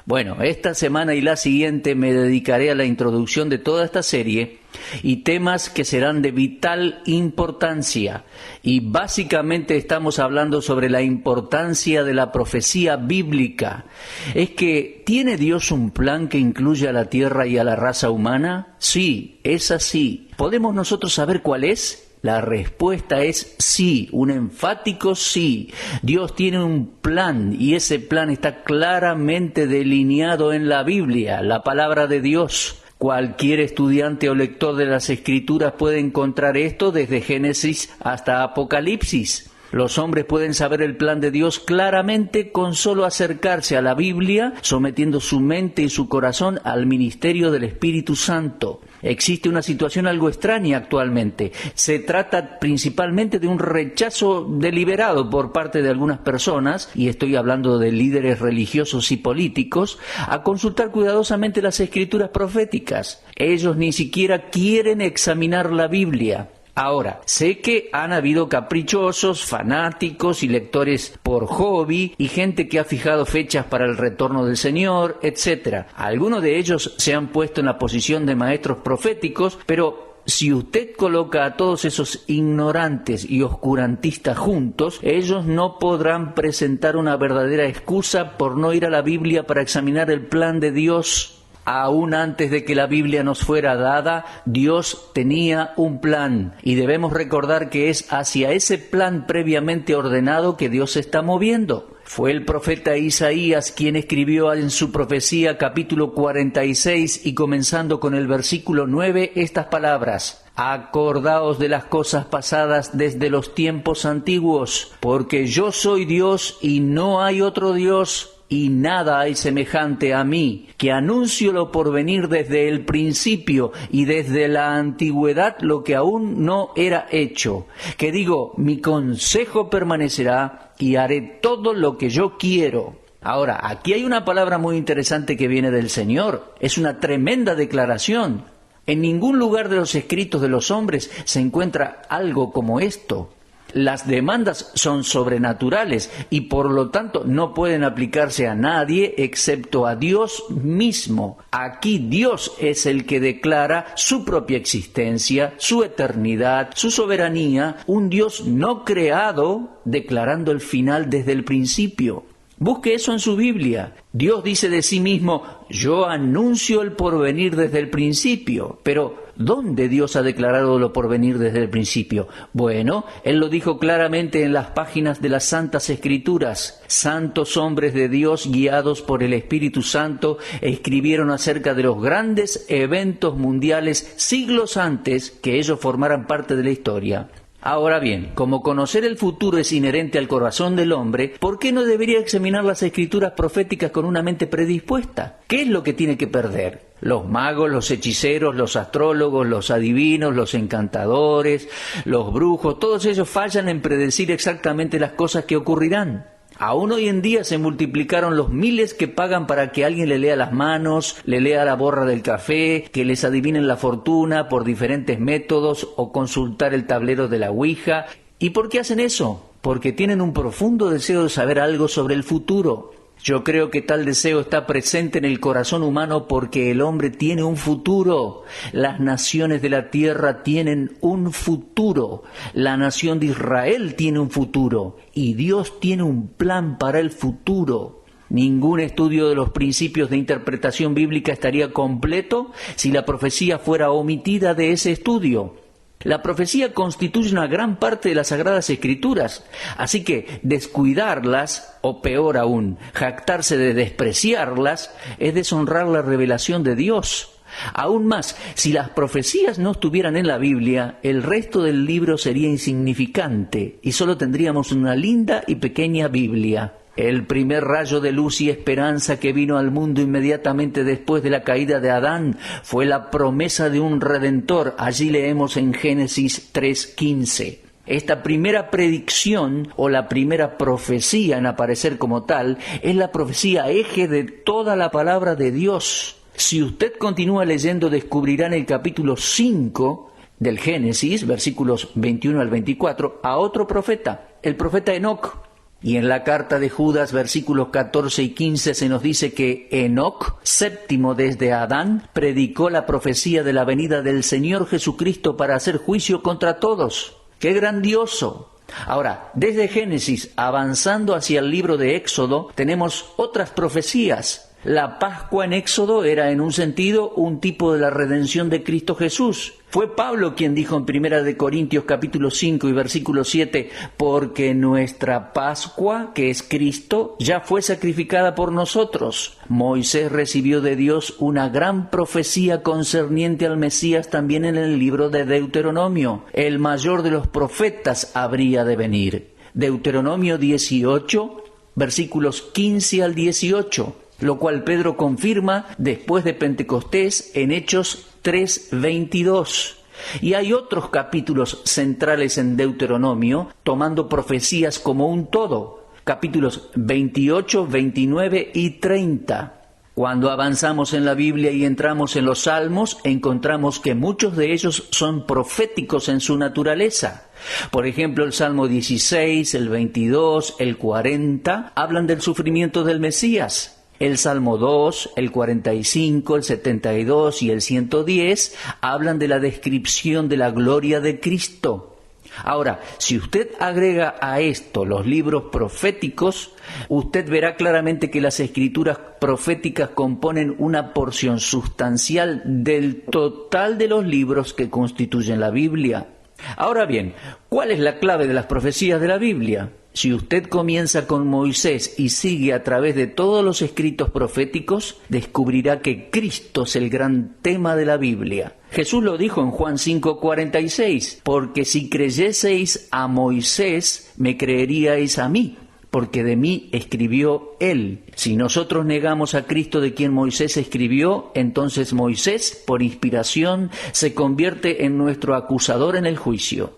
Bueno, esta semana y la siguiente me dedicaré a la introducción de toda esta serie y temas que serán de vital importancia. Y básicamente estamos hablando sobre la importancia de la profecía bíblica. ¿Es que tiene Dios un plan que incluye a la tierra y a la raza humana? Sí, es así. ¿Podemos nosotros saber cuál es? La respuesta es sí, un enfático sí. Dios tiene un plan y ese plan está claramente delineado en la Biblia, la palabra de Dios. Cualquier estudiante o lector de las Escrituras puede encontrar esto desde Génesis hasta Apocalipsis. Los hombres pueden saber el plan de Dios claramente con solo acercarse a la Biblia, sometiendo su mente y su corazón al ministerio del Espíritu Santo. Existe una situación algo extraña actualmente. Se trata principalmente de un rechazo deliberado por parte de algunas personas, y estoy hablando de líderes religiosos y políticos, a consultar cuidadosamente las escrituras proféticas. Ellos ni siquiera quieren examinar la Biblia. Ahora, sé que han habido caprichosos, fanáticos y lectores por hobby y gente que ha fijado fechas para el retorno del Señor, etc. Algunos de ellos se han puesto en la posición de maestros proféticos, pero si usted coloca a todos esos ignorantes y oscurantistas juntos, ellos no podrán presentar una verdadera excusa por no ir a la Biblia para examinar el plan de Dios. Aún antes de que la Biblia nos fuera dada, Dios tenía un plan y debemos recordar que es hacia ese plan previamente ordenado que Dios se está moviendo. Fue el profeta Isaías quien escribió en su profecía capítulo 46 y comenzando con el versículo 9 estas palabras: Acordaos de las cosas pasadas desde los tiempos antiguos, porque yo soy Dios y no hay otro Dios. Y nada hay semejante a mí, que anuncio lo porvenir desde el principio y desde la antigüedad lo que aún no era hecho. Que digo, mi consejo permanecerá y haré todo lo que yo quiero. Ahora, aquí hay una palabra muy interesante que viene del Señor. Es una tremenda declaración. En ningún lugar de los escritos de los hombres se encuentra algo como esto. Las demandas son sobrenaturales y por lo tanto no pueden aplicarse a nadie excepto a Dios mismo. Aquí Dios es el que declara su propia existencia, su eternidad, su soberanía, un Dios no creado declarando el final desde el principio. Busque eso en su Biblia. Dios dice de sí mismo: yo anuncio el porvenir desde el principio. Pero, ¿dónde Dios ha declarado lo porvenir desde el principio? Bueno, Él lo dijo claramente en las páginas de las Santas Escrituras. Santos hombres de Dios, guiados por el Espíritu Santo, escribieron acerca de los grandes eventos mundiales siglos antes que ellos formaran parte de la historia. Ahora bien, como conocer el futuro es inherente al corazón del hombre, ¿por qué no debería examinar las escrituras proféticas con una mente predispuesta? ¿Qué es lo que tiene que perder? Los magos, los hechiceros, los astrólogos, los adivinos, los encantadores, los brujos, todos ellos fallan en predecir exactamente las cosas que ocurrirán. Aún hoy en día se multiplicaron los miles que pagan para que alguien le lea las manos, le lea la borra del café, que les adivinen la fortuna por diferentes métodos o consultar el tablero de la Ouija. ¿Y por qué hacen eso? Porque tienen un profundo deseo de saber algo sobre el futuro. Yo creo que tal deseo está presente en el corazón humano porque el hombre tiene un futuro. Las naciones de la tierra tienen un futuro. La nación de Israel tiene un futuro. Y Dios tiene un plan para el futuro. Ningún estudio de los principios de interpretación bíblica estaría completo si la profecía fuera omitida de ese estudio. La profecía constituye una gran parte de las Sagradas Escrituras, así que descuidarlas, o peor aún, jactarse de despreciarlas, es deshonrar la revelación de Dios. Aún más, si las profecías no estuvieran en la Biblia, el resto del libro sería insignificante y solo tendríamos una linda y pequeña Biblia. El primer rayo de luz y esperanza que vino al mundo inmediatamente después de la caída de Adán fue la promesa de un Redentor. Allí leemos en Génesis 3:15. Esta primera predicción o la primera profecía en aparecer como tal es la profecía eje de toda la palabra de Dios. Si usted continúa leyendo, descubrirá en el capítulo 5 del Génesis, versículos 21 al 24, a otro profeta, el profeta Enoc. Y en la carta de Judas, versículos 14 y 15, se nos dice que Enoc, séptimo desde Adán, predicó la profecía de la venida del Señor Jesucristo para hacer juicio contra todos. ¡Qué grandioso! Ahora, desde Génesis, avanzando hacia el libro de Éxodo, tenemos otras profecías. La Pascua en Éxodo era, en un sentido, un tipo de la redención de Cristo Jesús. Fue Pablo quien dijo en 1 de Corintios capítulo 5 y versículo 7, porque nuestra Pascua, que es Cristo, ya fue sacrificada por nosotros. Moisés recibió de Dios una gran profecía concerniente al Mesías también en el libro de Deuteronomio. El mayor de los profetas habría de venir. Deuteronomio 18, versículos 15 al 18. Lo cual Pedro confirma después de Pentecostés en Hechos 3:22. Y hay otros capítulos centrales en Deuteronomio, tomando profecías como un todo, capítulos 28, 29 y 30. Cuando avanzamos en la Biblia y entramos en los Salmos, encontramos que muchos de ellos son proféticos en su naturaleza. Por ejemplo, el Salmo 16, el 22, el 40, hablan del sufrimiento del Mesías. El Salmo 2, el 45, el 72 y el 110 hablan de la descripción de la gloria de Cristo. Ahora, si usted agrega a esto los libros proféticos, usted verá claramente que las escrituras proféticas componen una porción sustancial del total de los libros que constituyen la Biblia. Ahora bien, ¿cuál es la clave de las profecías de la Biblia? Si usted comienza con Moisés y sigue a través de todos los escritos proféticos, descubrirá que Cristo es el gran tema de la Biblia. Jesús lo dijo en Juan 5:46, porque si creyeseis a Moisés, me creeríais a mí, porque de mí escribió él. Si nosotros negamos a Cristo de quien Moisés escribió, entonces Moisés, por inspiración, se convierte en nuestro acusador en el juicio.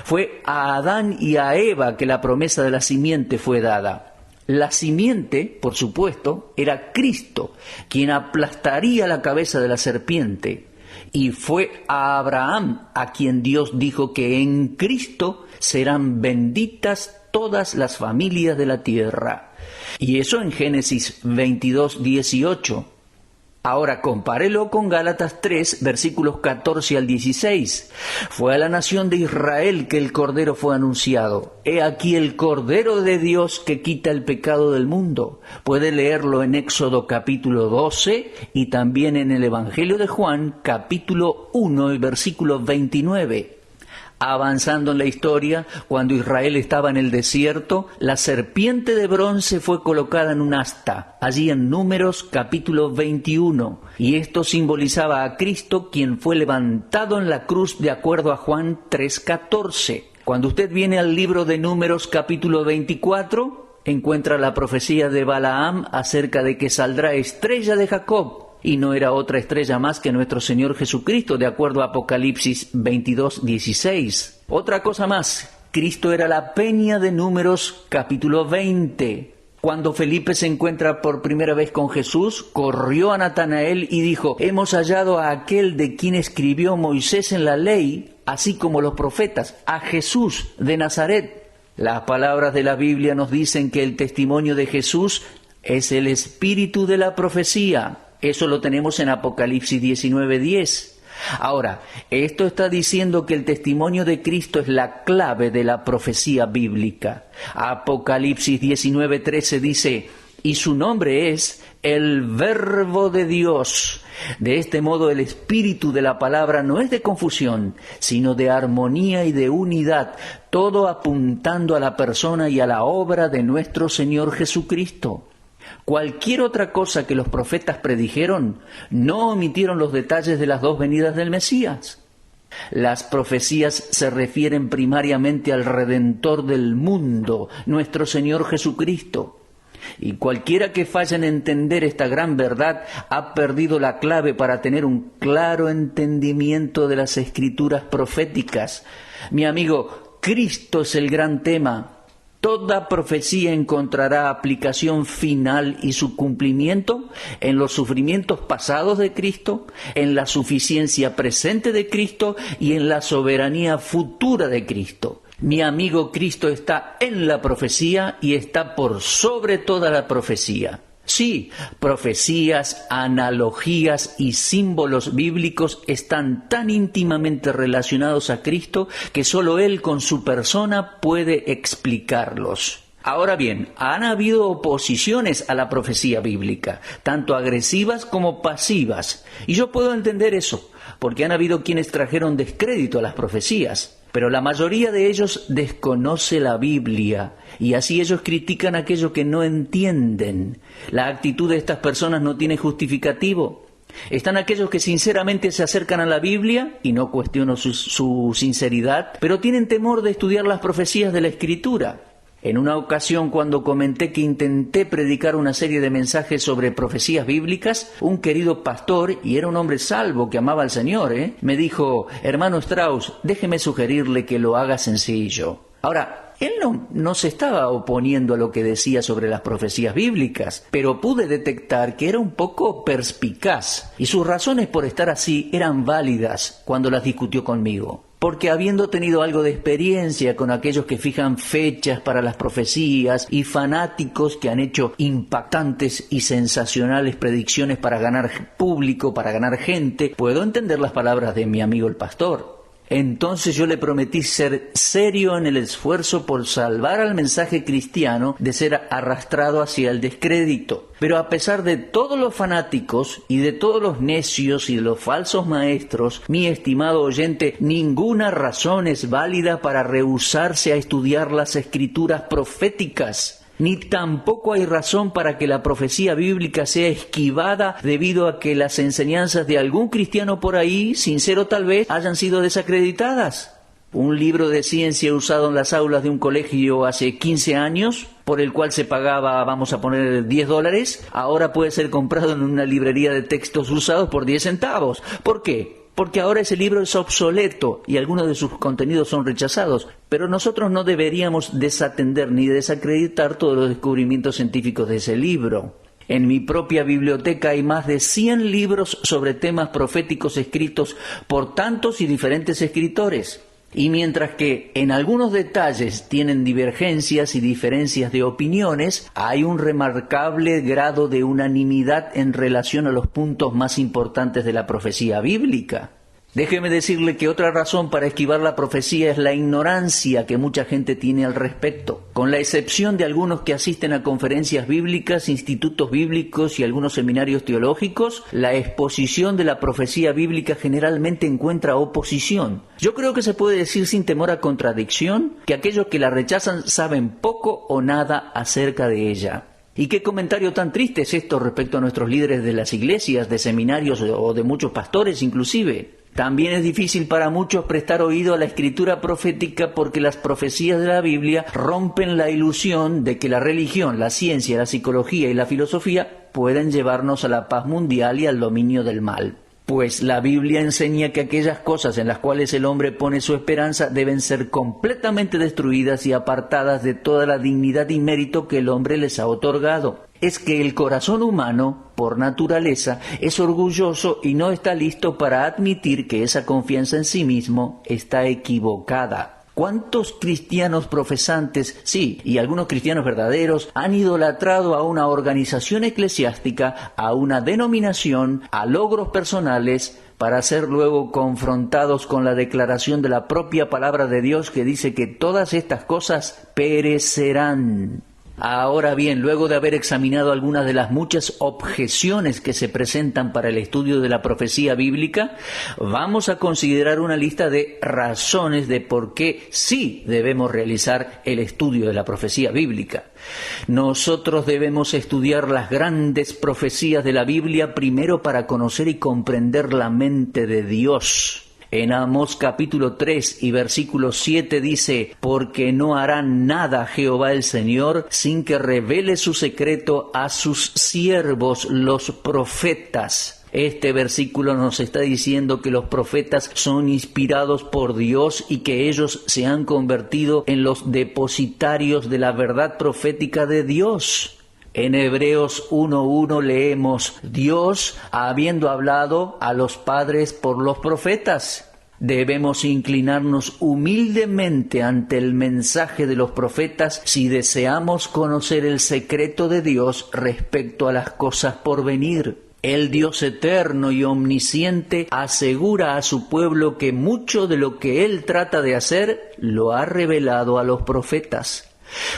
Fue a Adán y a Eva que la promesa de la simiente fue dada. La simiente, por supuesto, era Cristo, quien aplastaría la cabeza de la serpiente. Y fue a Abraham a quien Dios dijo que en Cristo serán benditas todas las familias de la tierra. Y eso en Génesis 22:18. Ahora compárelo con Gálatas 3, versículos 14 al 16. Fue a la nación de Israel que el Cordero fue anunciado. He aquí el Cordero de Dios que quita el pecado del mundo. Puede leerlo en Éxodo capítulo 12 y también en el Evangelio de Juan capítulo 1 y versículo 29. Avanzando en la historia, cuando Israel estaba en el desierto, la serpiente de bronce fue colocada en un asta, allí en Números capítulo 21, y esto simbolizaba a Cristo, quien fue levantado en la cruz de acuerdo a Juan 3:14. Cuando usted viene al libro de Números capítulo 24, encuentra la profecía de Balaam acerca de que saldrá estrella de Jacob. Y no era otra estrella más que nuestro Señor Jesucristo, de acuerdo a Apocalipsis 22:16. Otra cosa más, Cristo era la peña de Números capítulo 20. Cuando Felipe se encuentra por primera vez con Jesús, corrió a Natanael y dijo: hemos hallado a aquel de quien escribió Moisés en la ley, así como los profetas, a Jesús de Nazaret. Las palabras de la Biblia nos dicen que el testimonio de Jesús es el espíritu de la profecía. Eso lo tenemos en Apocalipsis 19:10. Ahora, esto está diciendo que el testimonio de Cristo es la clave de la profecía bíblica. Apocalipsis 19:13 dice: y su nombre es el Verbo de Dios. De este modo el espíritu de la palabra no es de confusión, sino de armonía y de unidad, todo apuntando a la persona y a la obra de nuestro Señor Jesucristo. Cualquier otra cosa que los profetas predijeron, no omitieron los detalles de las dos venidas del Mesías. Las profecías se refieren primariamente al Redentor del mundo, nuestro Señor Jesucristo. Y cualquiera que falle en entender esta gran verdad ha perdido la clave para tener un claro entendimiento de las escrituras proféticas. Mi amigo, Cristo es el gran tema. Toda profecía encontrará aplicación final y su cumplimiento en los sufrimientos pasados de Cristo, en la suficiencia presente de Cristo y en la soberanía futura de Cristo. Mi amigo Cristo está en la profecía y está por sobre toda la profecía. Sí, profecías, analogías y símbolos bíblicos están tan íntimamente relacionados a Cristo que solo Él con su persona puede explicarlos. Ahora bien, han habido oposiciones a la profecía bíblica, tanto agresivas como pasivas, y yo puedo entender eso, porque han habido quienes trajeron descrédito a las profecías. Pero la mayoría de ellos desconoce la Biblia y así ellos critican aquello que no entienden. La actitud de estas personas no tiene justificativo. Están aquellos que sinceramente se acercan a la Biblia, y no cuestiono su sinceridad, pero tienen temor de estudiar las profecías de la Escritura. En una ocasión, cuando comenté que intenté predicar una serie de mensajes sobre profecías bíblicas, un querido pastor, y era un hombre salvo que amaba al Señor, me dijo: hermano Strauss, déjeme sugerirle que lo haga sencillo. Ahora, él no se estaba oponiendo a lo que decía sobre las profecías bíblicas, pero pude detectar que era un poco perspicaz, y sus razones por estar así eran válidas cuando las discutió conmigo. Porque habiendo tenido algo de experiencia con aquellos que fijan fechas para las profecías y fanáticos que han hecho impactantes y sensacionales predicciones para ganar público, para ganar gente, puedo entender las palabras de mi amigo el pastor. Entonces yo le prometí ser serio en el esfuerzo por salvar al mensaje cristiano de ser arrastrado hacia el descrédito. Pero a pesar de todos los fanáticos y de todos los necios y de los falsos maestros, mi estimado oyente, ninguna razón es válida para rehusarse a estudiar las escrituras proféticas. Ni tampoco hay razón para que la profecía bíblica sea esquivada debido a que las enseñanzas de algún cristiano por ahí, sincero tal vez, hayan sido desacreditadas. Un libro de ciencia usado en las aulas de un colegio hace 15 años, por el cual se pagaba, vamos a poner, $10, ahora puede ser comprado en una librería de textos usados por 10 centavos. ¿Por qué? Porque ahora ese libro es obsoleto y algunos de sus contenidos son rechazados. Pero nosotros no deberíamos desatender ni desacreditar todos los descubrimientos científicos de ese libro. En mi propia biblioteca hay más de 100 libros sobre temas proféticos escritos por tantos y diferentes escritores. Y mientras que en algunos detalles tienen divergencias y diferencias de opiniones, hay un remarcable grado de unanimidad en relación a los puntos más importantes de la profecía bíblica. Déjeme decirle que otra razón para esquivar la profecía es la ignorancia que mucha gente tiene al respecto. Con la excepción de algunos que asisten a conferencias bíblicas, institutos bíblicos y algunos seminarios teológicos, la exposición de la profecía bíblica generalmente encuentra oposición. Yo creo que se puede decir sin temor a contradicción que aquellos que la rechazan saben poco o nada acerca de ella. ¿Y qué comentario tan triste es esto respecto a nuestros líderes de las iglesias, de seminarios o de muchos pastores inclusive? También es difícil para muchos prestar oído a la escritura profética porque las profecías de la Biblia rompen la ilusión de que la religión, la ciencia, la psicología y la filosofía pueden llevarnos a la paz mundial y al dominio del mal. Pues la Biblia enseña que aquellas cosas en las cuales el hombre pone su esperanza deben ser completamente destruidas y apartadas de toda la dignidad y mérito que el hombre les ha otorgado. Es que el corazón humano, por naturaleza, es orgulloso y no está listo para admitir que esa confianza en sí mismo está equivocada. ¿Cuántos cristianos profesantes, sí, y algunos cristianos verdaderos, han idolatrado a una organización eclesiástica, a una denominación, a logros personales, para ser luego confrontados con la declaración de la propia palabra de Dios que dice que todas estas cosas perecerán? Ahora bien, luego de haber examinado algunas de las muchas objeciones que se presentan para el estudio de la profecía bíblica, vamos a considerar una lista de razones de por qué sí debemos realizar el estudio de la profecía bíblica. Nosotros debemos estudiar las grandes profecías de la Biblia primero para conocer y comprender la mente de Dios. En Amós capítulo 3 y versículo 7 dice: porque no hará nada Jehová el Señor sin que revele su secreto a sus siervos los profetas. Este versículo nos está diciendo que los profetas son inspirados por Dios y que ellos se han convertido en los depositarios de la verdad profética de Dios. En Hebreos 1:1 leemos: Dios habiendo hablado a los padres por los profetas. Debemos inclinarnos humildemente ante el mensaje de los profetas si deseamos conocer el secreto de Dios respecto a las cosas por venir. El Dios eterno y omnisciente asegura a su pueblo que mucho de lo que Él trata de hacer lo ha revelado a los profetas.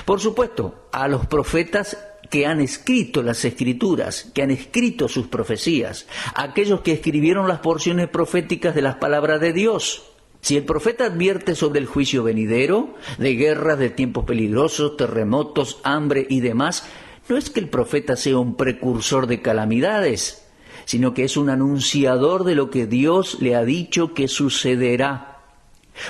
Por supuesto, a los profetas que han escrito las Escrituras, que han escrito sus profecías, aquellos que escribieron las porciones proféticas de las palabras de Dios. Si el profeta advierte sobre el juicio venidero, de guerras, de tiempos peligrosos, terremotos, hambre y demás, no es que el profeta sea un precursor de calamidades, sino que es un anunciador de lo que Dios le ha dicho que sucederá.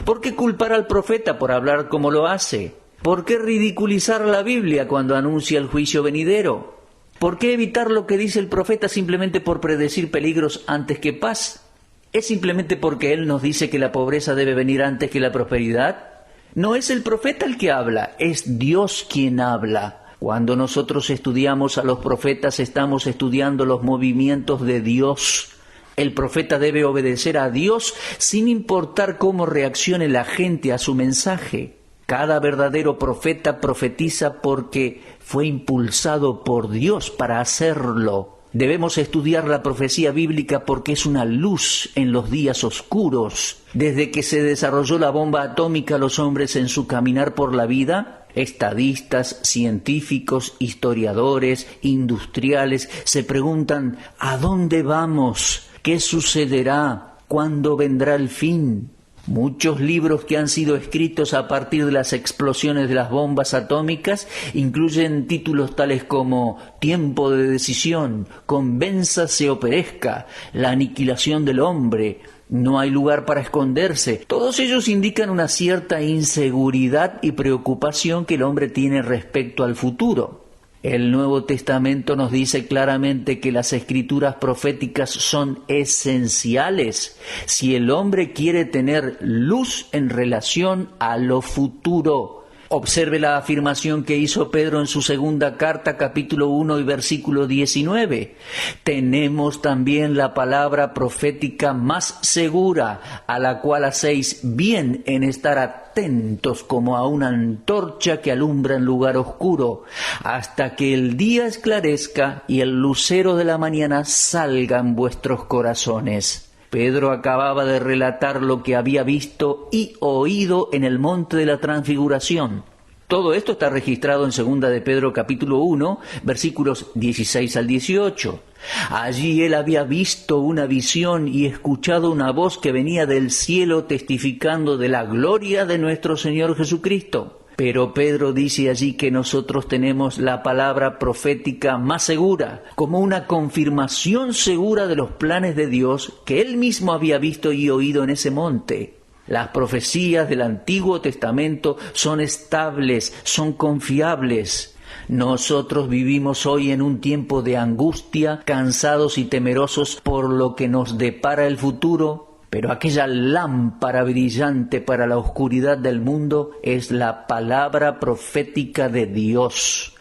¿Por qué culpar al profeta por hablar como lo hace? ¿Por qué ridiculizar la Biblia cuando anuncia el juicio venidero? ¿Por qué evitar lo que dice el profeta simplemente por predecir peligros antes que paz? ¿Es simplemente porque él nos dice que la pobreza debe venir antes que la prosperidad? No es el profeta el que habla, es Dios quien habla. Cuando nosotros estudiamos a los profetas, estamos estudiando los movimientos de Dios. El profeta debe obedecer a Dios sin importar cómo reaccione la gente a su mensaje. Cada verdadero profeta profetiza porque fue impulsado por Dios para hacerlo. Debemos estudiar la profecía bíblica porque es una luz en los días oscuros. Desde que se desarrolló la bomba atómica, los hombres en su caminar por la vida, estadistas, científicos, historiadores, industriales, se preguntan: ¿a dónde vamos? ¿Qué sucederá? ¿Cuándo vendrá el fin? Muchos libros que han sido escritos a partir de las explosiones de las bombas atómicas incluyen títulos tales como Tiempo de decisión, Convénzase o perezca, La aniquilación del hombre, No hay lugar para esconderse. Todos ellos indican una cierta inseguridad y preocupación que el hombre tiene respecto al futuro. El Nuevo Testamento nos dice claramente que las escrituras proféticas son esenciales si el hombre quiere tener luz en relación a lo futuro. Observe la afirmación que hizo Pedro en su segunda carta, capítulo 1 y versículo 19. Tenemos también la palabra profética más segura, a la cual hacéis bien en estar atentos como a una antorcha que alumbra en lugar oscuro, hasta que el día esclarezca y el lucero de la mañana salga en vuestros corazones. Pedro acababa de relatar lo que había visto y oído en el monte de la Transfiguración. Todo esto está registrado en 2 de Pedro capítulo 1, versículos 16 al 18. Allí él había visto una visión y escuchado una voz que venía del cielo testificando de la gloria de nuestro Señor Jesucristo. Pero Pedro dice allí que nosotros tenemos la palabra profética más segura, como una confirmación segura de los planes de Dios que él mismo había visto y oído en ese monte. Las profecías del Antiguo Testamento son estables, son confiables. Nosotros vivimos hoy en un tiempo de angustia, cansados y temerosos por lo que nos depara el futuro. Pero aquella lámpara brillante para la oscuridad del mundo es la palabra profética de Dios.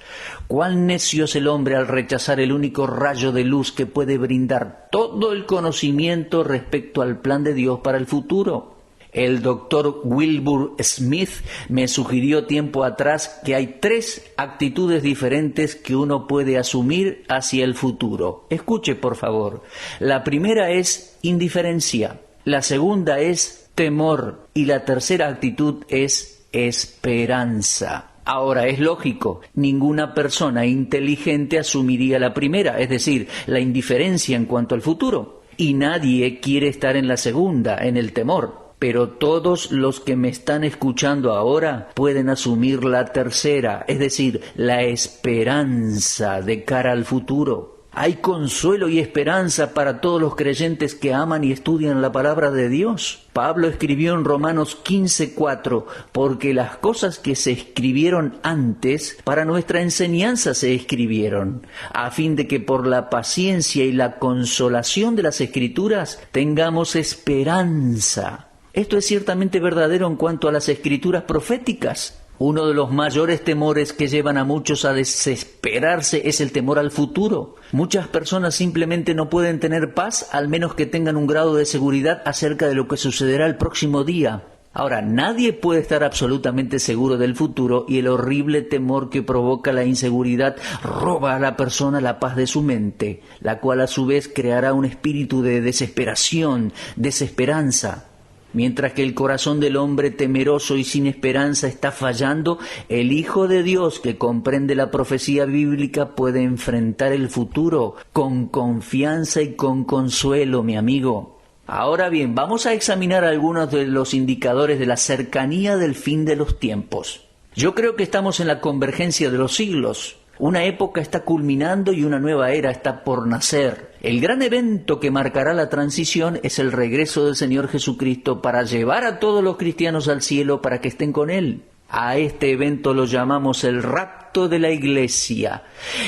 Cuán necio es el hombre al rechazar el único rayo de luz que puede brindar todo el conocimiento respecto al plan de Dios para el futuro. El doctor Wilbur Smith me sugirió tiempo atrás que hay 3 actitudes diferentes que uno puede asumir hacia el futuro. Escuche, por favor. La primera es indiferencia. La segunda es temor y la tercera actitud es esperanza. Ahora, es lógico, ninguna persona inteligente asumiría la primera, es decir, la indiferencia en cuanto al futuro. Y nadie quiere estar en la segunda, en el temor. Pero todos los que me están escuchando ahora pueden asumir la tercera, es decir, la esperanza de cara al futuro. Hay consuelo y esperanza para todos los creyentes que aman y estudian la palabra de Dios. Pablo escribió en Romanos 15:4, porque las cosas que se escribieron antes para nuestra enseñanza se escribieron, a fin de que por la paciencia y la consolación de las Escrituras tengamos esperanza. Esto es ciertamente verdadero en cuanto a las escrituras proféticas. Uno de los mayores temores que llevan a muchos a desesperarse es el temor al futuro. Muchas personas simplemente no pueden tener paz al menos que tengan un grado de seguridad acerca de lo que sucederá el próximo día. Ahora, nadie puede estar absolutamente seguro del futuro y el horrible temor que provoca la inseguridad roba a la persona la paz de su mente, la cual a su vez creará un espíritu de desesperación, desesperanza. Mientras que el corazón del hombre temeroso y sin esperanza está fallando, el Hijo de Dios que comprende la profecía bíblica puede enfrentar el futuro con confianza y con consuelo, mi amigo. Ahora bien, vamos a examinar algunos de los indicadores de la cercanía del fin de los tiempos. Yo creo que estamos en la convergencia de los siglos. Una época está culminando y una nueva era está por nacer. El gran evento que marcará la transición es el regreso del Señor Jesucristo para llevar a todos los cristianos al cielo para que estén con Él. A este evento lo llamamos el rapto de la iglesia.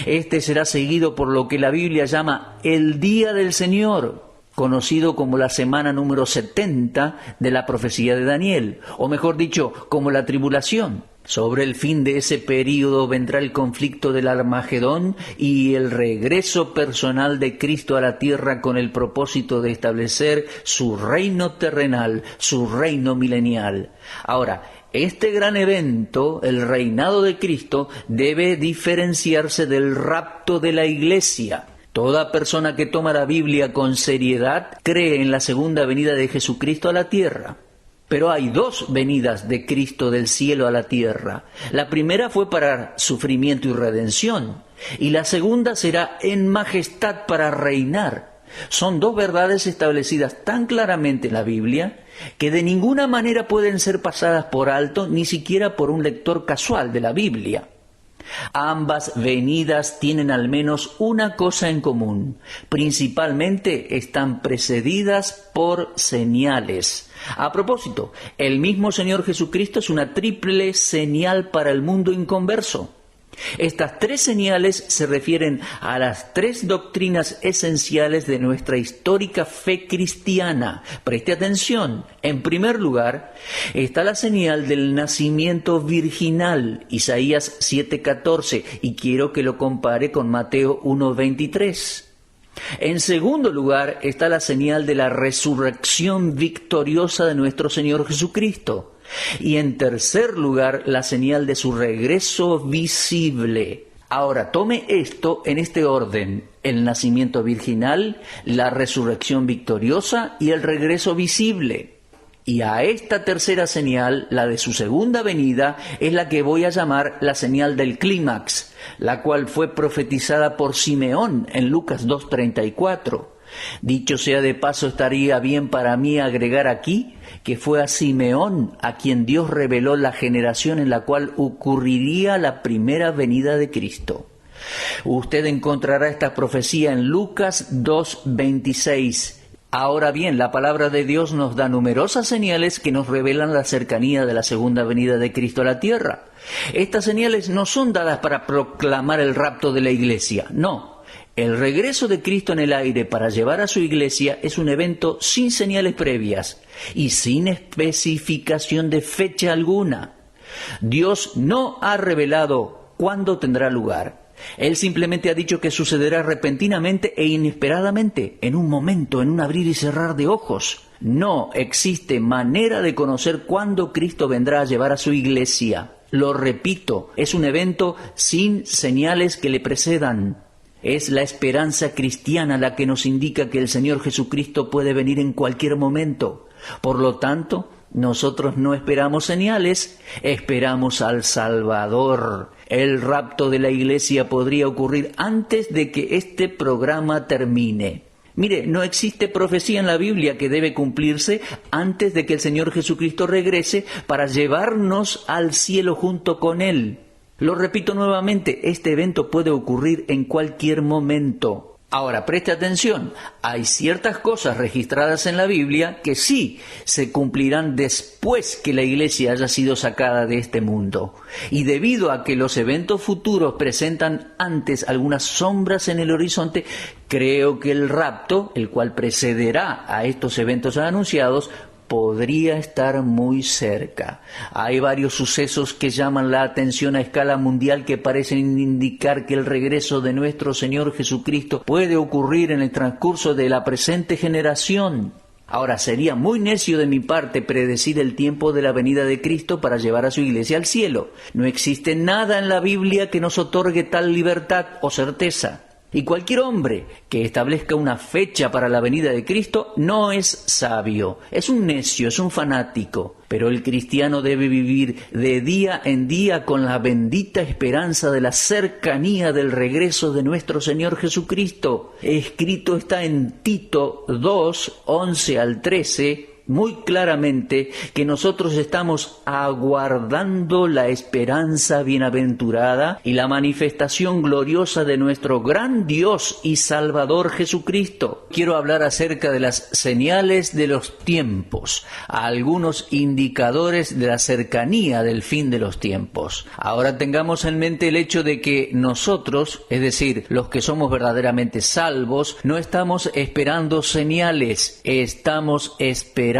Este será seguido por lo que la Biblia llama el Día del Señor, conocido como la semana número 70 de la profecía de Daniel, o mejor dicho, como la tribulación. Sobre el fin de ese período vendrá el conflicto del Armagedón y el regreso personal de Cristo a la tierra con el propósito de establecer su reino terrenal, su reino milenial. Ahora, este gran evento, el reinado de Cristo, debe diferenciarse del rapto de la iglesia. Toda persona que toma la Biblia con seriedad cree en la segunda venida de Jesucristo a la tierra. Pero hay dos venidas de Cristo del cielo a la tierra. La primera fue para sufrimiento y redención, y la segunda será en majestad para reinar. Son dos verdades establecidas tan claramente en la Biblia que de ninguna manera pueden ser pasadas por alto, ni siquiera por un lector casual de la Biblia. Ambas venidas tienen al menos una cosa en común. Principalmente están precedidas por señales. A propósito, el mismo Señor Jesucristo es una triple señal para el mundo inconverso. Estas tres señales se refieren a las tres doctrinas esenciales de nuestra histórica fe cristiana. Preste atención. En primer lugar, está la señal del nacimiento virginal, Isaías 7:14, y quiero que lo compare con Mateo 1:23. En segundo lugar, está la señal de la resurrección victoriosa de nuestro Señor Jesucristo. Y en tercer lugar, la señal de su regreso visible. Ahora, tome esto en este orden: el nacimiento virginal, la resurrección victoriosa y el regreso visible. Y a esta tercera señal, la de su segunda venida, es la que voy a llamar la señal del clímax, la cual fue profetizada por Simeón en Lucas 2:34. Dicho sea de paso, estaría bien para mí agregar aquí que fue a Simeón a quien Dios reveló la generación en la cual ocurriría la primera venida de Cristo. Usted encontrará esta profecía en Lucas 2:26. Ahora bien, la palabra de Dios nos da numerosas señales que nos revelan la cercanía de la segunda venida de Cristo a la tierra. Estas señales no son dadas para proclamar el rapto de la iglesia, no. El regreso de Cristo en el aire para llevar a su iglesia es un evento sin señales previas y sin especificación de fecha alguna. Dios no ha revelado cuándo tendrá lugar. Él simplemente ha dicho que sucederá repentinamente e inesperadamente, en un momento, en un abrir y cerrar de ojos. No existe manera de conocer cuándo Cristo vendrá a llevar a su iglesia. Lo repito, es un evento sin señales que le precedan. Es la esperanza cristiana la que nos indica que el Señor Jesucristo puede venir en cualquier momento. Por lo tanto, nosotros no esperamos señales, esperamos al Salvador. El rapto de la iglesia podría ocurrir antes de que este programa termine. Mire, no existe profecía en la Biblia que debe cumplirse antes de que el Señor Jesucristo regrese para llevarnos al cielo junto con Él. Lo repito nuevamente, este evento puede ocurrir en cualquier momento. Ahora, preste atención, hay ciertas cosas registradas en la Biblia que sí se cumplirán después que la iglesia haya sido sacada de este mundo. Y debido a que los eventos futuros presentan antes algunas sombras en el horizonte, creo que el rapto, el cual precederá a estos eventos anunciados, podría estar muy cerca. Hay varios sucesos que llaman la atención a escala mundial que parecen indicar que el regreso de nuestro Señor Jesucristo puede ocurrir en el transcurso de la presente generación. Ahora, sería muy necio de mi parte predecir el tiempo de la venida de Cristo para llevar a su iglesia al cielo. No existe nada en la Biblia que nos otorgue tal libertad o certeza. Y cualquier hombre que establezca una fecha para la venida de Cristo no es sabio, es un necio, es un fanático. Pero el cristiano debe vivir de día en día con la bendita esperanza de la cercanía del regreso de nuestro Señor Jesucristo. Escrito está en Tito 2, 11 al 13, muy claramente que nosotros estamos aguardando la esperanza bienaventurada y la manifestación gloriosa de nuestro gran Dios y Salvador Jesucristo. Quiero hablar acerca de las señales de los tiempos, algunos indicadores de la cercanía del fin de los tiempos. Ahora tengamos en mente el hecho de que nosotros, es decir, los que somos verdaderamente salvos, no estamos esperando señales, estamos esperando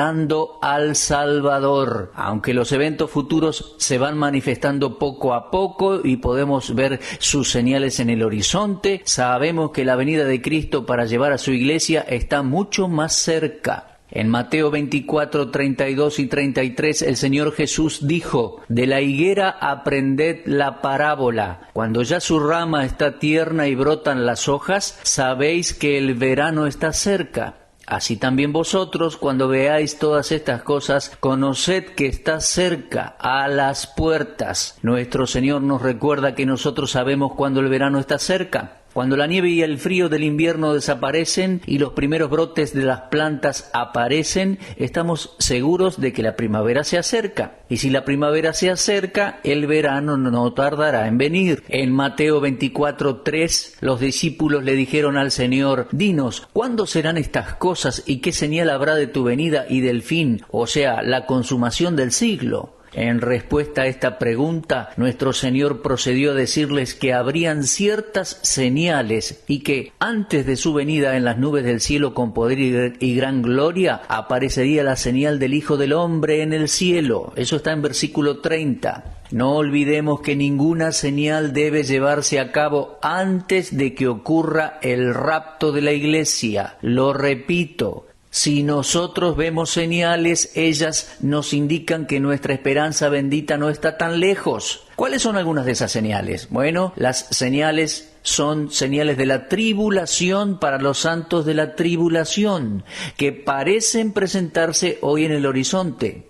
al Salvador. Aunque los eventos futuros se van manifestando poco a poco y podemos ver sus señales en el horizonte, sabemos que la venida de Cristo para llevar a su iglesia está mucho más cerca. En Mateo 24, 32 y 33, el Señor Jesús dijo: «De la higuera aprended la parábola. Cuando ya su rama está tierna y brotan las hojas, sabéis que el verano está cerca. Así también vosotros, cuando veáis todas estas cosas, conoced que está cerca, a las puertas». Nuestro Señor nos recuerda que nosotros sabemos cuando el verano está cerca. Cuando la nieve y el frío del invierno desaparecen y los primeros brotes de las plantas aparecen, estamos seguros de que la primavera se acerca. Y si la primavera se acerca, el verano no tardará en venir. En Mateo 24:3, los discípulos le dijeron al Señor: «Dinos, ¿cuándo serán estas cosas y qué señal habrá de tu venida y del fin, o sea, la consumación del siglo?». En respuesta a esta pregunta, nuestro Señor procedió a decirles que habrían ciertas señales y que antes de su venida en las nubes del cielo con poder y gran gloria, aparecería la señal del Hijo del Hombre en el cielo. Eso está en versículo 30. No olvidemos que ninguna señal debe llevarse a cabo antes de que ocurra el rapto de la iglesia. Lo repito. Si nosotros vemos señales, ellas nos indican que nuestra esperanza bendita no está tan lejos. ¿Cuáles son algunas de esas señales? Bueno, las señales son señales de la tribulación para los santos de la tribulación, que parecen presentarse hoy en el horizonte.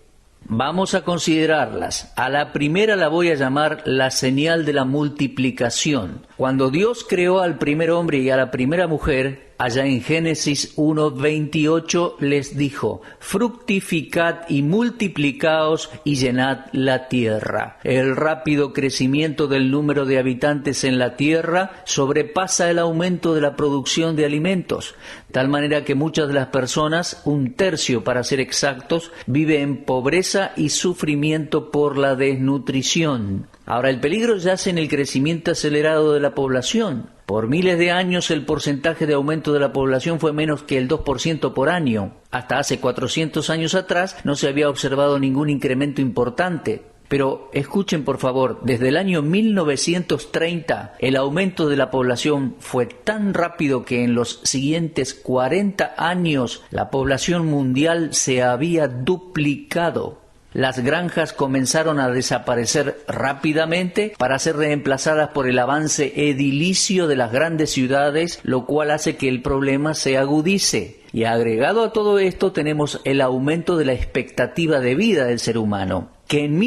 Vamos a considerarlas. A la primera la voy a llamar la señal de la multiplicación. Cuando Dios creó al primer hombre y a la primera mujer, allá en Génesis 1:28 les dijo: «Fructificad y multiplicaos y llenad la tierra». El rápido crecimiento del número de habitantes en la tierra sobrepasa el aumento de la producción de alimentos, tal manera que muchas de las personas, 1/3 para ser exactos, vive en pobreza y sufrimiento por la desnutrición. Ahora, el peligro yace en el crecimiento acelerado de la población. Por miles de años el porcentaje de aumento de la población fue menos que el 2% por año. Hasta hace 400 años atrás no se había observado ningún incremento importante. Pero escuchen por favor, desde el año 1930 el aumento de la población fue tan rápido que en los siguientes 40 años la población mundial se había duplicado. Las granjas comenzaron a desaparecer rápidamente para ser reemplazadas por el avance edilicio de las grandes ciudades, lo cual hace que el problema se agudice. Y agregado a todo esto tenemos el aumento de la expectativa de vida del ser humano, que en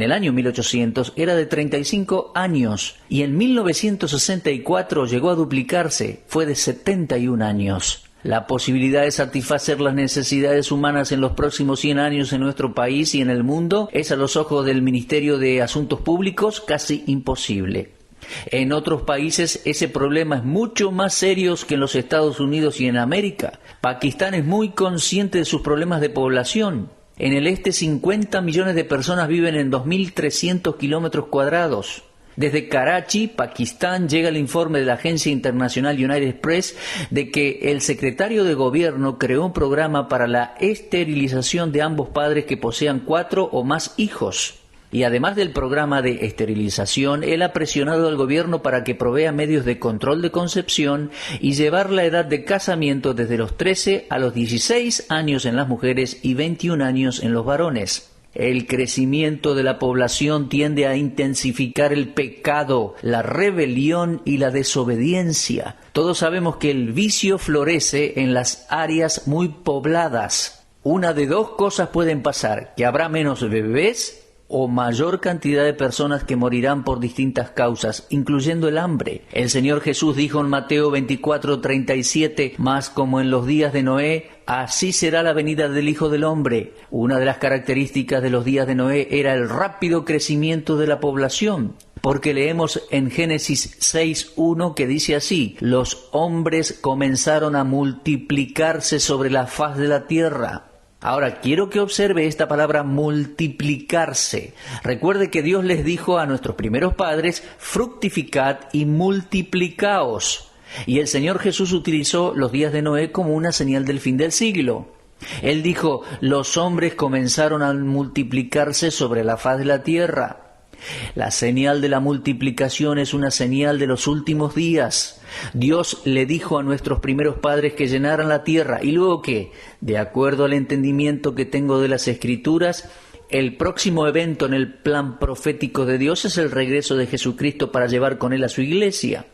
el año 1800 era de 35 años y en 1964 llegó a duplicarse, fue de 71 años. La posibilidad de satisfacer las necesidades humanas en los próximos 100 años en nuestro país y en el mundo es, a los ojos del Ministerio de Asuntos Públicos, casi imposible. En otros países ese problema es mucho más serio que en los Estados Unidos y en América. Pakistán es muy consciente de sus problemas de población. En el este 50 millones de personas viven en 2.300 kilómetros cuadrados. Desde Karachi, Pakistán, llega el informe de la agencia internacional United Press de que el secretario de gobierno creó un programa para la esterilización de ambos padres que posean 4 o más hijos. Y además del programa de esterilización, él ha presionado al gobierno para que provea medios de control de concepción y llevar la edad de casamiento desde los 13 a los 16 años en las mujeres y 21 años en los varones. El crecimiento de la población tiende a intensificar el pecado, la rebelión y la desobediencia. Todos sabemos que el vicio florece en las áreas muy pobladas. Una de dos cosas pueden pasar: que habrá menos bebés o mayor cantidad de personas que morirán por distintas causas, incluyendo el hambre. El Señor Jesús dijo en Mateo 24:37, «Mas como en los días de Noé, así será la venida del Hijo del Hombre». Una de las características de los días de Noé era el rápido crecimiento de la población, porque leemos en Génesis 6:1 que dice así: «Los hombres comenzaron a multiplicarse sobre la faz de la tierra». Ahora, quiero que observe esta palabra multiplicarse. Recuerde que Dios les dijo a nuestros primeros padres: fructificad y multiplicaos. Y el Señor Jesús utilizó los días de Noé como una señal del fin del siglo. Él dijo: los hombres comenzaron a multiplicarse sobre la faz de la tierra. La señal de la multiplicación es una señal de los últimos días. Dios le dijo a nuestros primeros padres que llenaran la tierra, y luego que, de acuerdo al entendimiento que tengo de las Escrituras, el próximo evento en el plan profético de Dios es el regreso de Jesucristo para llevar con él a su iglesia.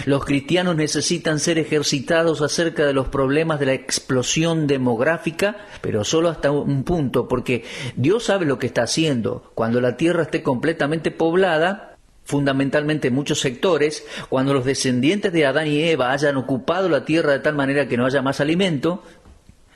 Los cristianos necesitan ser ejercitados acerca de los problemas de la explosión demográfica, pero solo hasta un punto, porque Dios sabe lo que está haciendo. Cuando la tierra esté completamente poblada, fundamentalmente en muchos sectores, cuando los descendientes de Adán y Eva hayan ocupado la tierra de tal manera que no haya más alimento,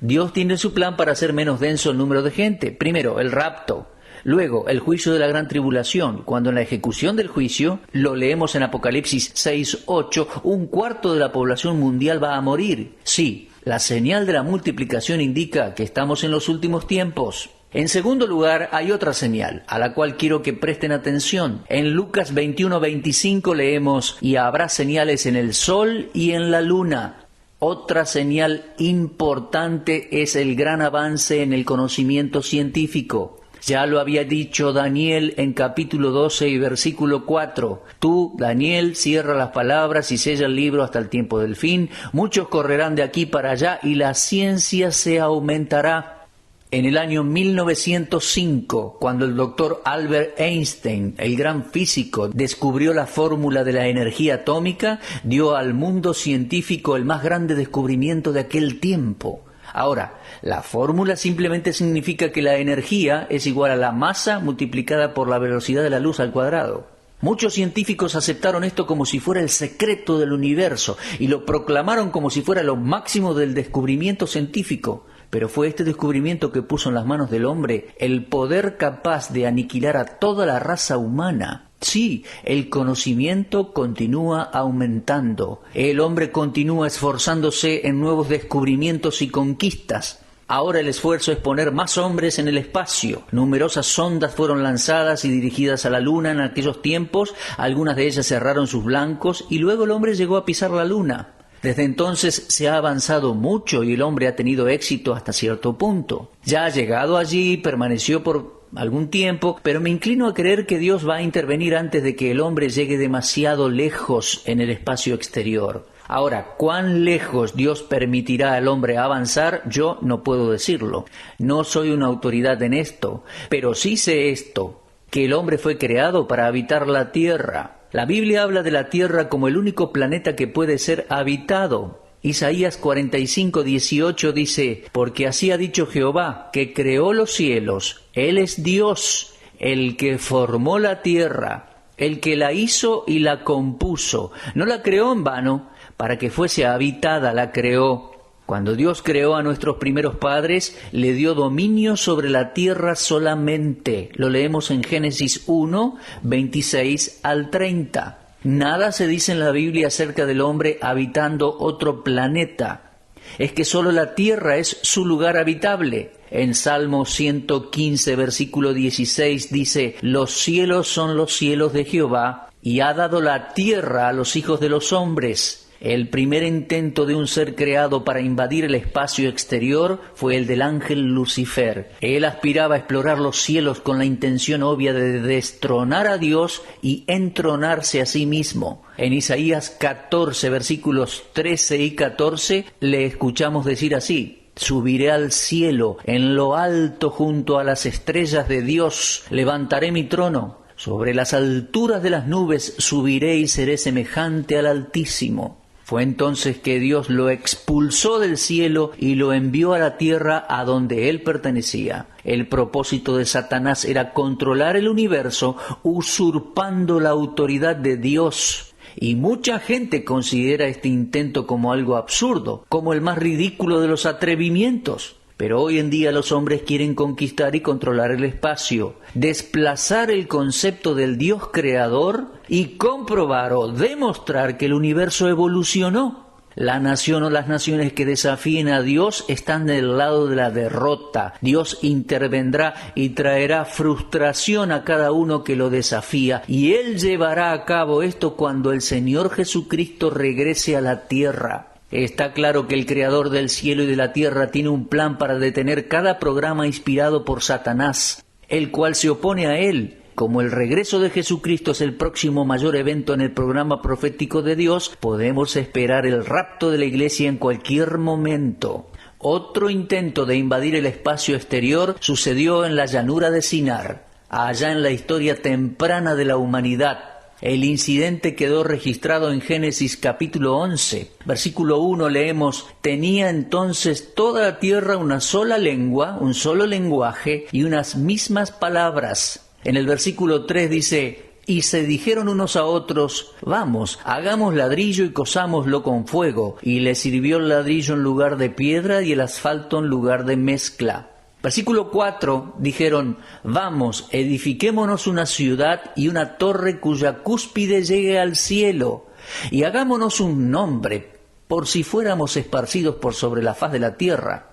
Dios tiene su plan para hacer menos denso el número de gente. Primero, el rapto. Luego, el juicio de la gran tribulación, cuando en la ejecución del juicio, lo leemos en Apocalipsis 6:8, un cuarto de la población mundial va a morir. Sí, la señal de la multiplicación indica que estamos en los últimos tiempos. En segundo lugar, hay otra señal, a la cual quiero que presten atención. En Lucas 21:25 leemos: «Y habrá señales en el sol y en la luna». Otra señal importante es el gran avance en el conocimiento científico. Ya lo había dicho Daniel en capítulo 12 y versículo 4. «Tú, Daniel, cierra las palabras y sella el libro hasta el tiempo del fin. Muchos correrán de aquí para allá y la ciencia se aumentará». En el año 1905, cuando el doctor Albert Einstein, el gran físico, descubrió la fórmula de la energía atómica, dio al mundo científico el más grande descubrimiento de aquel tiempo. Ahora, la fórmula simplemente significa que la energía es igual a la masa multiplicada por la velocidad de la luz al cuadrado. Muchos científicos aceptaron esto como si fuera el secreto del universo y lo proclamaron como si fuera lo máximo del descubrimiento científico. Pero fue este descubrimiento que puso en las manos del hombre el poder capaz de aniquilar a toda la raza humana. Sí, el conocimiento continúa aumentando. El hombre continúa esforzándose en nuevos descubrimientos y conquistas. Ahora el esfuerzo es poner más hombres en el espacio. Numerosas sondas fueron lanzadas y dirigidas a la Luna en aquellos tiempos. Algunas de ellas cerraron sus blancos y luego el hombre llegó a pisar la Luna. Desde entonces se ha avanzado mucho y el hombre ha tenido éxito hasta cierto punto. Ya ha llegado allí, permaneció por algún tiempo, pero me inclino a creer que Dios va a intervenir antes de que el hombre llegue demasiado lejos en el espacio exterior. Ahora, ¿cuán lejos Dios permitirá al hombre avanzar? Yo no puedo decirlo. No soy una autoridad en esto, pero sí sé esto, que el hombre fue creado para habitar la tierra. La Biblia habla de la tierra como el único planeta que puede ser habitado. Isaías 45:18 dice: «Porque así ha dicho Jehová, que creó los cielos, Él es Dios, el que formó la tierra, el que la hizo y la compuso. No la creó en vano, para que fuese habitada la creó». Cuando Dios creó a nuestros primeros padres, le dio dominio sobre la tierra solamente. Lo leemos en Génesis 1, 26 al 30. Nada se dice en la Biblia acerca del hombre habitando otro planeta. Es que solo la tierra es su lugar habitable. En Salmo 115, versículo 16 dice: «Los cielos son los cielos de Jehová, y ha dado la tierra a los hijos de los hombres. El primer intento de un ser creado para invadir el espacio exterior fue el del ángel Lucifer. Él aspiraba a explorar los cielos con la intención obvia de destronar a Dios y entronarse a sí mismo. En Isaías 14, versículos 13 y 14, le escuchamos decir así: subiré al cielo, en lo alto junto a las estrellas de Dios, levantaré mi trono. Sobre las alturas de las nubes subiré y seré semejante al Altísimo. Fue entonces que Dios lo expulsó del cielo y lo envió a la tierra a donde él pertenecía. El propósito de Satanás era controlar el universo, usurpando la autoridad de Dios. Y mucha gente considera este intento como algo absurdo, como el más ridículo de los atrevimientos. Pero hoy en día los hombres quieren conquistar y controlar el espacio, desplazar el concepto del Dios creador y comprobar o demostrar que el universo evolucionó. La nación o las naciones que desafíen a Dios están del lado de la derrota. Dios intervendrá y traerá frustración a cada uno que lo desafía, y Él llevará a cabo esto cuando el Señor Jesucristo regrese a la tierra. Está claro que el Creador del cielo y de la tierra tiene un plan para detener cada programa inspirado por Satanás, el cual se opone a él. Como el regreso de Jesucristo es el próximo mayor evento en el programa profético de Dios, podemos esperar el rapto de la iglesia en cualquier momento. Otro intento de invadir el espacio exterior sucedió en la llanura de Sinar, allá en la historia temprana de la humanidad. El incidente quedó registrado en Génesis capítulo 11. Versículo 1 leemos: tenía entonces toda la tierra una sola lengua, un solo lenguaje y unas mismas palabras. En el versículo 3 dice: y se dijeron unos a otros: vamos, hagamos ladrillo y cosámoslo con fuego. Y le sirvió el ladrillo en lugar de piedra y el asfalto en lugar de mezcla. Versículo 4, dijeron: vamos, edifiquémonos una ciudad y una torre cuya cúspide llegue al cielo, y hagámonos un nombre, por si fuéramos esparcidos por sobre la faz de la tierra.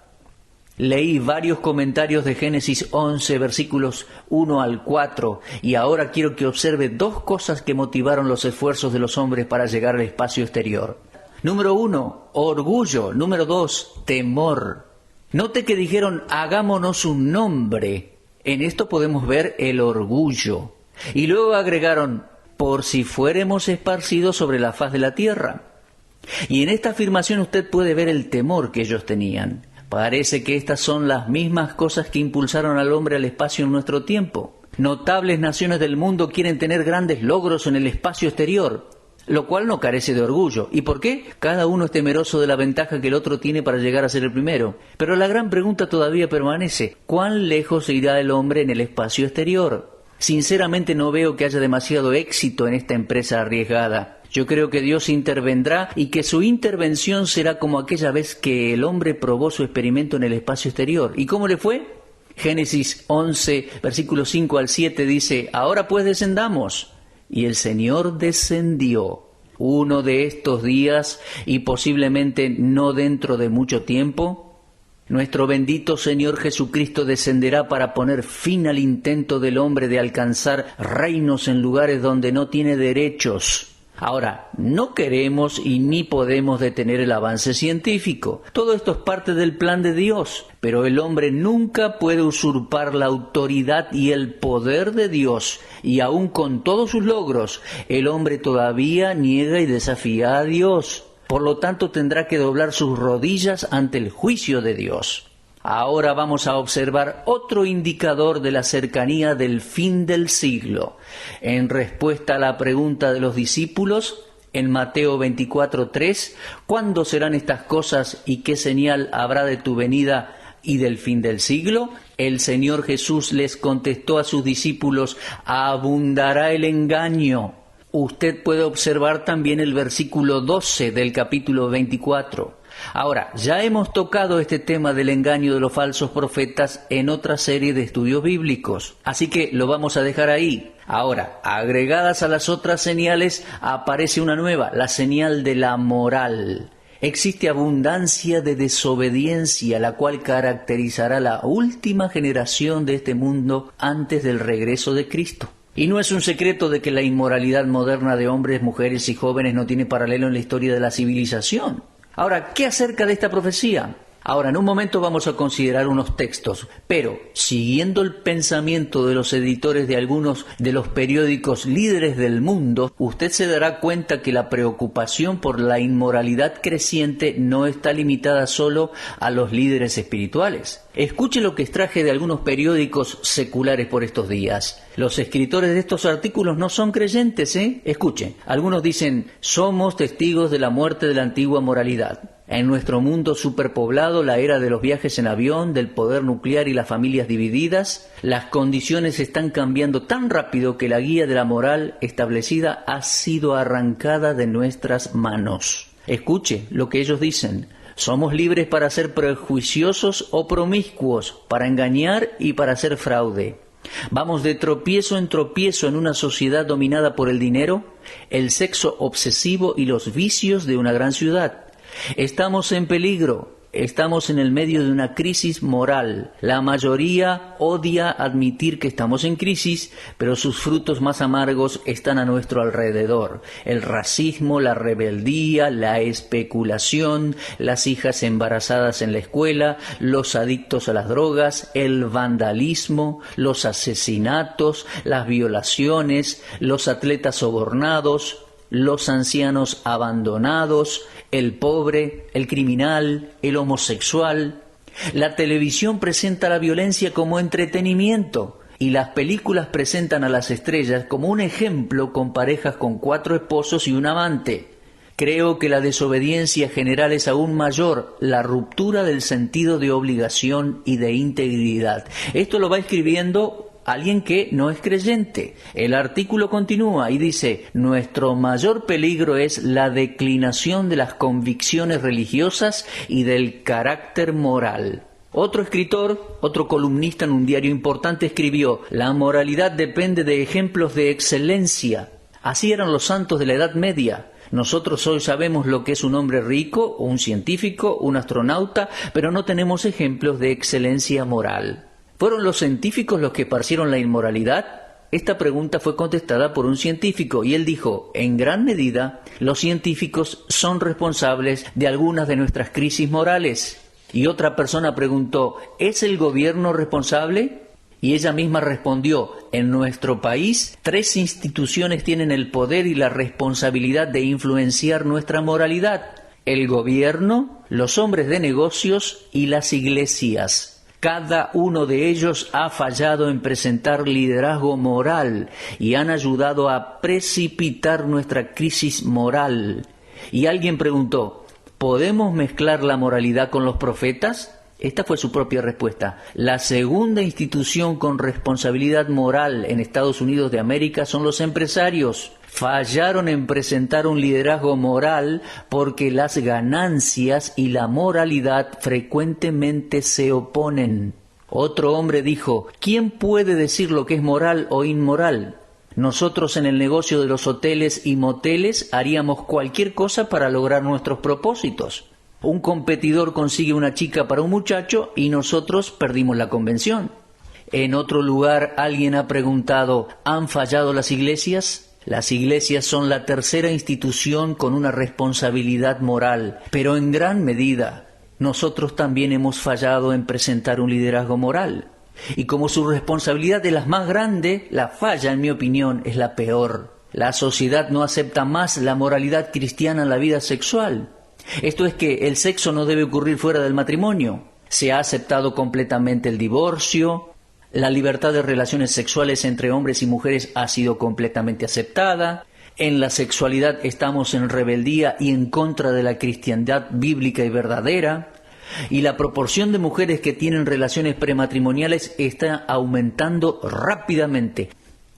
Leí varios comentarios de Génesis 11, versículos 1 al 4, y ahora quiero que observe dos cosas que motivaron los esfuerzos de los hombres para llegar al espacio exterior. Número 1, orgullo. Número 2, temor. Note que dijeron: hagámonos un nombre. En esto podemos ver el orgullo. Y luego agregaron: por si fuéramos esparcidos sobre la faz de la tierra. Y en esta afirmación usted puede ver el temor que ellos tenían. Parece que estas son las mismas cosas que impulsaron al hombre al espacio en nuestro tiempo. Notables naciones del mundo quieren tener grandes logros en el espacio exterior, lo cual no carece de orgullo. ¿Y por qué? Cada uno es temeroso de la ventaja que el otro tiene para llegar a ser el primero. Pero la gran pregunta todavía permanece: ¿cuán lejos irá el hombre en el espacio exterior? Sinceramente no veo que haya demasiado éxito en esta empresa arriesgada. Yo creo que Dios intervendrá y que su intervención será como aquella vez que el hombre probó su experimento en el espacio exterior. ¿Y cómo le fue? Génesis 11, versículos 5 al 7 dice: ahora pues descendamos. Y el Señor descendió uno de estos días, y posiblemente no dentro de mucho tiempo. Nuestro bendito Señor Jesucristo descenderá para poner fin al intento del hombre de alcanzar reinos en lugares donde no tiene derechos. Ahora, no queremos y ni podemos detener el avance científico. Todo esto es parte del plan de Dios, pero el hombre nunca puede usurpar la autoridad y el poder de Dios, y aun con todos sus logros, el hombre todavía niega y desafía a Dios. Por lo tanto, tendrá que doblar sus rodillas ante el juicio de Dios. Ahora vamos a observar otro indicador de la cercanía del fin del siglo. En respuesta a la pregunta de los discípulos, en Mateo 24:3, ¿cuándo serán estas cosas y qué señal habrá de tu venida y del fin del siglo? El Señor Jesús les contestó a sus discípulos: abundará el engaño. Usted puede observar también el versículo 12 del capítulo 24. Ahora, ya hemos tocado este tema del engaño de los falsos profetas en otra serie de estudios bíblicos, así que lo vamos a dejar ahí. Ahora, agregadas a las otras señales, aparece una nueva, la señal de la moral. Existe abundancia de desobediencia, la cual caracterizará la última generación de este mundo antes del regreso de Cristo. Y no es un secreto de que la inmoralidad moderna de hombres, mujeres y jóvenes no tiene paralelo en la historia de la civilización. Ahora, ¿qué acerca de esta profecía? Ahora, en un momento vamos a considerar unos textos, pero siguiendo el pensamiento de los editores de algunos de los periódicos líderes del mundo, usted se dará cuenta que la preocupación por la inmoralidad creciente no está limitada solo a los líderes espirituales. Escuche lo que extraje de algunos periódicos seculares por estos días. Los escritores de estos artículos no son creyentes, ¿eh? Escuchen. Algunos dicen, somos testigos de la muerte de la antigua moralidad. En nuestro mundo superpoblado, la era de los viajes en avión, del poder nuclear y las familias divididas, las condiciones están cambiando tan rápido que la guía de la moral establecida ha sido arrancada de nuestras manos. Escuche lo que ellos dicen. Somos libres para ser prejuiciosos o promiscuos, para engañar y para hacer fraude. Vamos de tropiezo en tropiezo en una sociedad dominada por el dinero, el sexo obsesivo y los vicios de una gran ciudad. Estamos en peligro, estamos en el medio de una crisis moral. La mayoría odia admitir que estamos en crisis, pero sus frutos más amargos están a nuestro alrededor. El racismo, la rebeldía, la especulación, las hijas embarazadas en la escuela, los adictos a las drogas, el vandalismo, los asesinatos, las violaciones, los atletas sobornados, los ancianos abandonados, el pobre, el criminal, el homosexual. La televisión presenta la violencia como entretenimiento y las películas presentan a las estrellas como un ejemplo con parejas con 4 esposos y un amante. Creo que la desobediencia general es aún mayor, la ruptura del sentido de obligación y de integridad. Esto lo va escribiendo alguien que no es creyente. El artículo continúa y dice, nuestro mayor peligro es la declinación de las convicciones religiosas y del carácter moral. Otro escritor, otro columnista en un diario importante escribió, la moralidad depende de ejemplos de excelencia. Así eran los santos de la Edad Media. Nosotros hoy sabemos lo que es un hombre rico, un científico, un astronauta, pero no tenemos ejemplos de excelencia moral. ¿Fueron los científicos los que esparcieron la inmoralidad? Esta pregunta fue contestada por un científico y él dijo, en gran medida, los científicos son responsables de algunas de nuestras crisis morales. Y otra persona preguntó, ¿es el gobierno responsable? Y ella misma respondió, en nuestro país, 3 instituciones tienen el poder y la responsabilidad de influenciar nuestra moralidad: el gobierno, los hombres de negocios y las iglesias. Cada uno de ellos ha fallado en presentar liderazgo moral y han ayudado a precipitar nuestra crisis moral. Y alguien preguntó, ¿podemos mezclar la moralidad con los profetas? Esta fue su propia respuesta. La segunda institución con responsabilidad moral en Estados Unidos de América son los empresarios. Fallaron en presentar un liderazgo moral porque las ganancias y la moralidad frecuentemente se oponen. Otro hombre dijo, ¿quién puede decir lo que es moral o inmoral? Nosotros en el negocio de los hoteles y moteles haríamos cualquier cosa para lograr nuestros propósitos. Un competidor consigue una chica para un muchacho y nosotros perdimos la convención. En otro lugar alguien ha preguntado, ¿han fallado las iglesias? Las iglesias son la tercera institución con una responsabilidad moral, pero en gran medida nosotros también hemos fallado en presentar un liderazgo moral. Y como su responsabilidad es la más grande, la falla, en mi opinión, es la peor. La sociedad no acepta más la moralidad cristiana en la vida sexual. Esto es que el sexo no debe ocurrir fuera del matrimonio. Se ha aceptado completamente el divorcio. La libertad de relaciones sexuales entre hombres y mujeres ha sido completamente aceptada. En la sexualidad estamos en rebeldía y en contra de la cristiandad bíblica y verdadera. Y la proporción de mujeres que tienen relaciones prematrimoniales está aumentando rápidamente.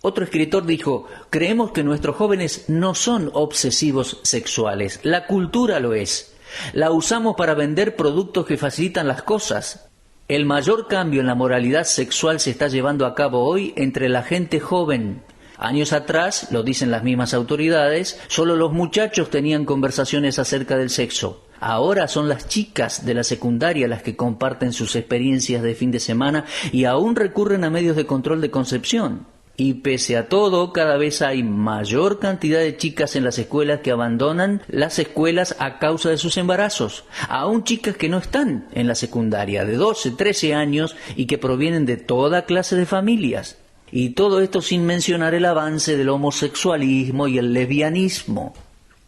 Otro escritor dijo, creemos que nuestros jóvenes no son obsesivos sexuales. La cultura lo es. La usamos para vender productos que facilitan las cosas. El mayor cambio en la moralidad sexual se está llevando a cabo hoy entre la gente joven. Años atrás, lo dicen las mismas autoridades, solo los muchachos tenían conversaciones acerca del sexo. Ahora son las chicas de la secundaria las que comparten sus experiencias de fin de semana y aún recurren a medios de control de concepción. Y pese a todo, cada vez hay mayor cantidad de chicas en las escuelas que abandonan las escuelas a causa de sus embarazos. Aún chicas que no están en la secundaria, de 12, 13 años y que provienen de toda clase de familias. Y todo esto sin mencionar el avance del homosexualismo y el lesbianismo.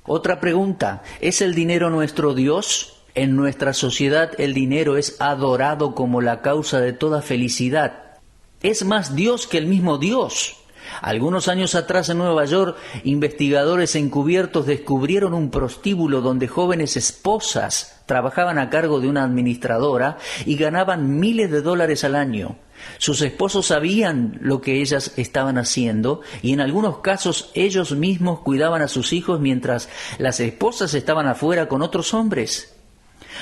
Otra pregunta, ¿es el dinero nuestro Dios? En nuestra sociedad el dinero es adorado como la causa de toda felicidad. Es más Dios que el mismo Dios. Algunos años atrás en Nueva York, investigadores encubiertos descubrieron un prostíbulo donde jóvenes esposas trabajaban a cargo de una administradora y ganaban miles de dólares al año. Sus esposos sabían lo que ellas estaban haciendo y en algunos casos ellos mismos cuidaban a sus hijos mientras las esposas estaban afuera con otros hombres.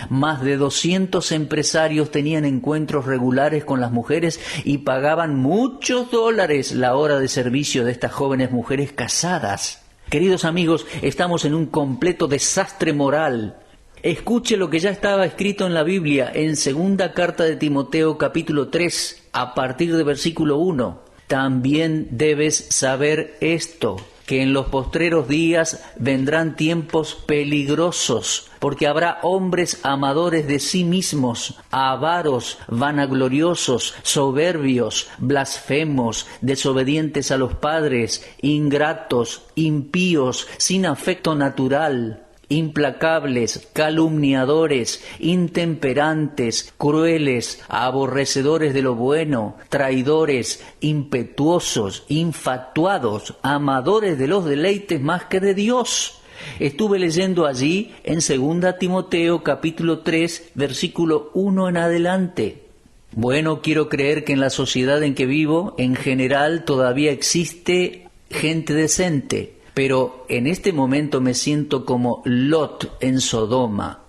Más de 200 empresarios tenían encuentros regulares con las mujeres y pagaban muchos dólares la hora de servicio de estas jóvenes mujeres casadas. Queridos amigos, estamos en un completo desastre moral. Escuche lo que ya estaba escrito en la Biblia, en 2 carta de Timoteo capítulo 3, a partir de versículo 1. También debes saber esto, que en los postreros días vendrán tiempos peligrosos, porque habrá hombres amadores de sí mismos, avaros, vanagloriosos, soberbios, blasfemos, desobedientes a los padres, ingratos, impíos, sin afecto natural, implacables, calumniadores, intemperantes, crueles, aborrecedores de lo bueno, traidores, impetuosos, infatuados, amadores de los deleites más que de Dios. Estuve leyendo allí en 2 Timoteo capítulo 3, versículo 1 en adelante. Bueno, quiero creer que en la sociedad en que vivo, en general, todavía existe gente decente. Pero en este momento me siento como Lot en Sodoma.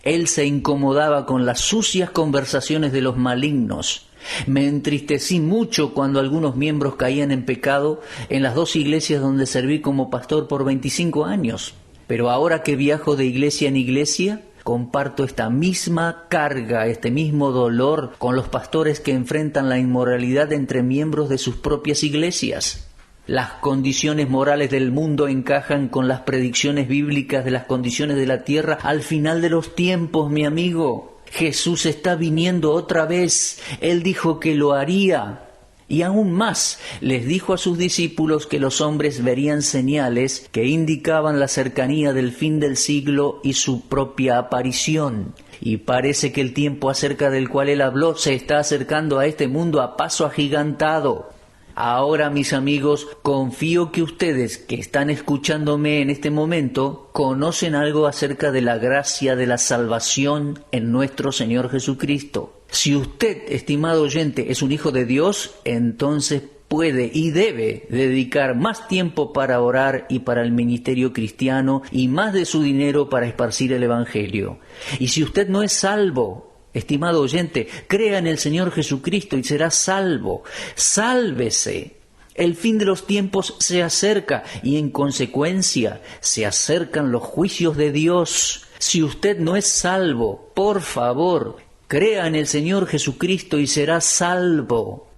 Él se incomodaba con las sucias conversaciones de los malignos. Me entristecí mucho cuando algunos miembros caían en pecado en las 2 iglesias donde serví como pastor por 25 años. Pero ahora que viajo de iglesia en iglesia, comparto esta misma carga, este mismo dolor con los pastores que enfrentan la inmoralidad entre miembros de sus propias iglesias. Las condiciones morales del mundo encajan con las predicciones bíblicas de las condiciones de la tierra al final de los tiempos, mi amigo. Jesús está viniendo otra vez. Él dijo que lo haría. Y aún más, les dijo a sus discípulos que los hombres verían señales que indicaban la cercanía del fin del siglo y su propia aparición. Y parece que el tiempo acerca del cual él habló se está acercando a este mundo a paso agigantado. Ahora, mis amigos, confío que ustedes que están escuchándome en este momento conocen algo acerca de la gracia de la salvación en nuestro Señor Jesucristo. Si usted, estimado oyente, es un hijo de Dios, entonces puede y debe dedicar más tiempo para orar y para el ministerio cristiano y más de su dinero para esparcir el Evangelio. Y si usted no es salvo, estimado oyente, crea en el Señor Jesucristo y será salvo. Sálvese. El fin de los tiempos se acerca y en consecuencia se acercan los juicios de Dios. Si usted no es salvo, por favor, crea en el Señor Jesucristo y será salvo.